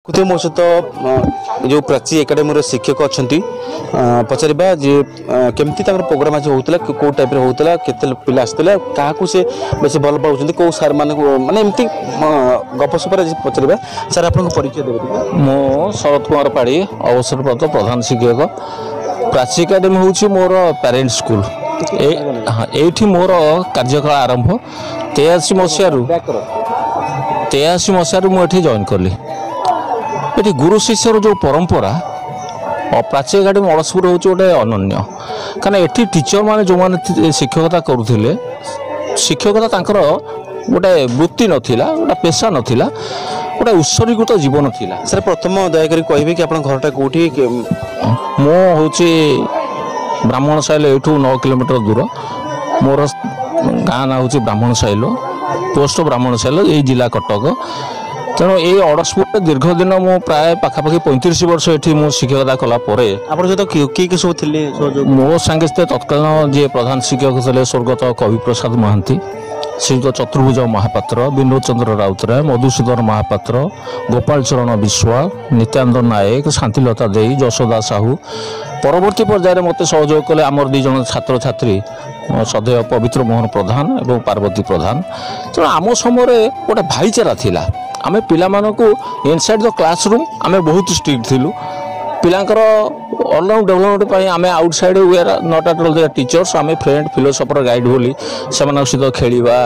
कुते मो सहित जो प्राची एकाडेमी शिक्षक अच्छा पचारा जे केमती प्रोग्राम आज होता कौ टाइप होता केते पिला आसते क्या से बेस भल पाँच कौ सार मान मानते एमती गपसप पचारा सार आप परिचय देवे मो शरद कुमार पाड़ी अवसरप्राप्त प्रधान शिक्षक प्राची एकाडेमी हूँ मोर पेरेंट स्कूल ये मोर कार्यकाल आरंभ 83 मसीह मुझे जॉइन कली ये गुरु शिष्यर जो परंपरा प्राची एकाडेमी अड़सपुर हूँ गोटे अनन्य कारण ये टीचर मैंने जो मैंने शिक्षकता करुले शिक्षकता गोटे वृत्ति नाला गोटे पेशा नाला गोटे उत्सर्गीकृत जीवन थिला। सर प्रथम दयाकोरी कहे कि आप घरटा कौटी मो हूँ ब्राह्मण साइल ये 9 किलोमीटर दूर मोर गाँ ना हूँ ब्राह्मण साइल पोस्ट ब्राह्मण साइल ये जिला कटक तेणु ये अड़सपुर दीर्घ दिन मु प्राय पाखापाखि 35 वर्ष ये मो शिक्षकता कलापर किए सब थे मो सांगे तत्कालीन जी प्रधान शिक्षक थे स्वर्गत कवि प्रसाद महांती श्रीयुत चतुर्भुज महापात्र विनोद चंद्र राउतराय मधुसूदन महापात्र गोपाल चरण विश्वाल नित्यानंद नायक शांतिलता दे यशोदा साहू परवर्ती पर्यायर मत सहयोग कले आमर 2 जन छात्र छात्री सदैव पवित्र मोहन प्रधान और पार्वती प्रधान तेणु आम समय गोटे भाईचारा थिला आमे पिला मानकु इनसाइड द क्लासरूम आमे बहुत स्ट्रिक्ट थिलु पिलांकर ऑलराउंड डेवलपमेंट पाई आमे outside we are not at all the teachers आमे फ्रेंड फिलोसफर गाइड बोली सेमान सहित खेलिबा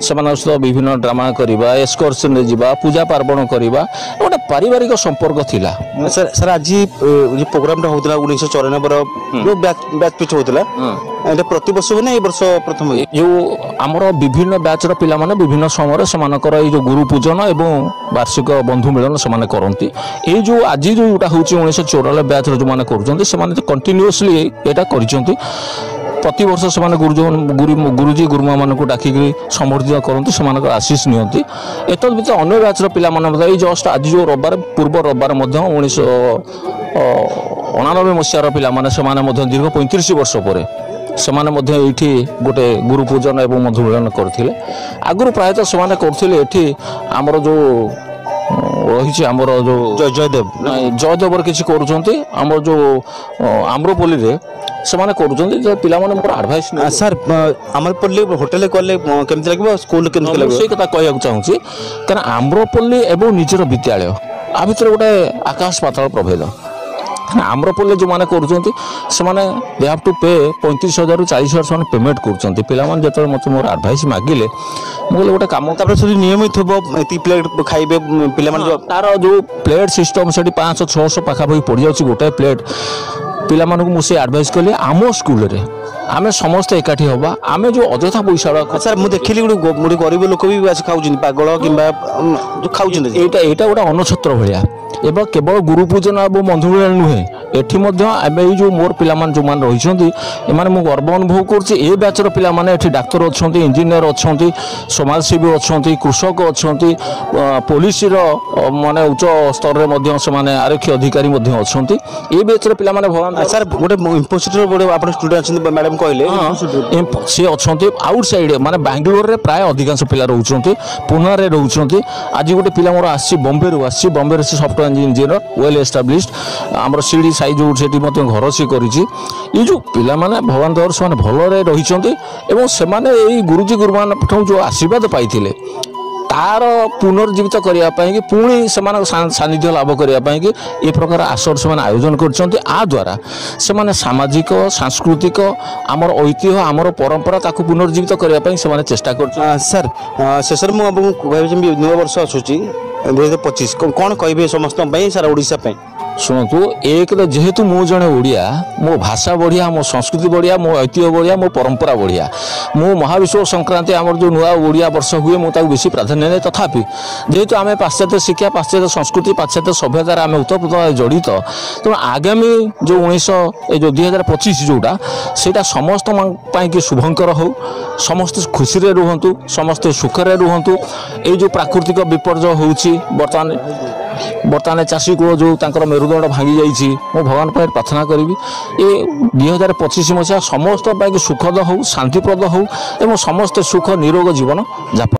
सेमान सहित विभिन्न ड्रामा करिबा एक्सकर्शन जिबा पूजा पार्वण करिबा गोटे पारिवारिक संपर्क थिला। सर सर आज जो प्रोग्राम होता 1994 जो बैच पिच होता ये प्रति वर्ष हो ना ये वर्ष प्रथम जो आमर विभिन्न बैचर पिला माने विभिन्न समय सेमानकर जो गुरु पूजन एवं वार्षिक बंधु मिलन से करती ये जो आज जोटा हूँ 1994 बैचर जो मैंने कर कंटिन्यूअसली यहाँ कर प्रति वर्ष से गुरुजी गुरुमा मान डाकिक समर्थित करती से आशीष नियंती एत व्यतीत अन्य बैचर पिला जस्ट आज जो रविवार पूर्व रविवार 1999 मसीहार पिला दीर्घ 35 वर्ष पर सेमाने ये गोटे गुरु पूजन एवं मधु मिलन करथिले आगुर प्रायतः सेमाने करथिले एठी हमर जो रही आमर जो जयदेव किसी करुँचे आमर जो आम्रपल्ली रे सेमाने करुँचे पिला माने मोर एडवाइस सर आम्रपल्ली होटल कले केमति लागबो स्कूल केमति लागबो से कथा कहया चाहूँगी कारण आम्रपल्ली एवं निजर विद्यालय आ भितर गोटे आकाश पाताल प्रभेद आम्रपल्ली जो मैंने करुँचे दे हैव टू पे 35,000 ରୁ 40,000 पेमेंट करुँचे पिलामान जो मत मोर एडवाइस मागिले मुझे गोटे कम नियमित प्लेट खाइबे पिला तार जो प्लेट सिस्टम से 500-600 पाखापाखि पड़ जाऊँगी गोटे प्लेट पिला मुझे एडवाइस कली आम स्कूल रे आमे समस्ते एकाठी हवा आमे जो अजथा पैसा सर मुझे देखिली गोटे गरीब लोक भी खाऊँ पागल कि खाऊँ यहाँ गोटे अनछत्र भाया एवं केवल गुरु पूजन और बंधु मिलन नुहे एठी जो मोर पिला जो मान रही एम गर्व अनुभव कर बैचर पिला डाक्तर अच्छा इंजीनियर अच्छा समाजसेवी अच्छा कृषक अच्छा पुलिस माने उच्च स्तर में आरक्षी अधिकारी अच्छा ये बैचर पिला भगवान सर गोटे इम्पोजिटर आप स्टूडेंट मैडम कहले सी अच्छा आउटसाइड माने बेंगलोर रे प्राय अधिकांश पिला रोचंती पुणे रे रोचंती आज गोटे पिला मोर आसी बॉम्बे रू आसी बॉम्बे रे सॉफ्टवेयर इंजीनियर वेल एस्टाब्लिश्ड आमर सीढ़ी साई जो घर सी कर जो पिला माने भगवान दर से भल रही से गुरुजी गुरुमान जो आशीर्वाद पाई तार पुनर्जीवित करने पुणी से सानिध्य लाभ करने ये प्रकार आसर से आयोजन कर से सामाजिक सांस्कृतिक आमर ऐतिह्य आमर परंपरा ताकू पुनर्जीवित करने से चेष्टा कर सर शेष मुझे नव वर्ष आसूची 2025 कौन कहे समस्त सारा ओडिशा शुणु एक जेहेतु मु जड़े ओडिया मो भाषा बढ़िया मो संस्कृति बढ़िया मो ऐतिह्य बढ़िया मो परंपरा बढ़िया मो महाविश्व संक्रांति आमर जो नुआ ओडिया वर्ष हुए मुझे बेसी प्राधान्य नहीं तथापि जेहेतु आम पाश्चात्य शिक्षा पाश्चात्य संस्कृति पाश्चात्य सभ्यतार आम उत्तरप्रत जड़ित तेणु आगामी जो 2025 जोटा से समस्त कि शुभंकर हो समस्त खुशी रे रुहंतु समस्त सुखरे रुहंतु ये जो प्राकृतिक विपर्य होउछि बर्तमान चाषी कूल जो मेरुदंड भांगी जाइए मो भगवान पाखे प्रार्थना करी ये 2025 मसीहा समस्त सुखद हो शांतिप्रद हो एवं समस्त सुख निरोग जीवन जापन।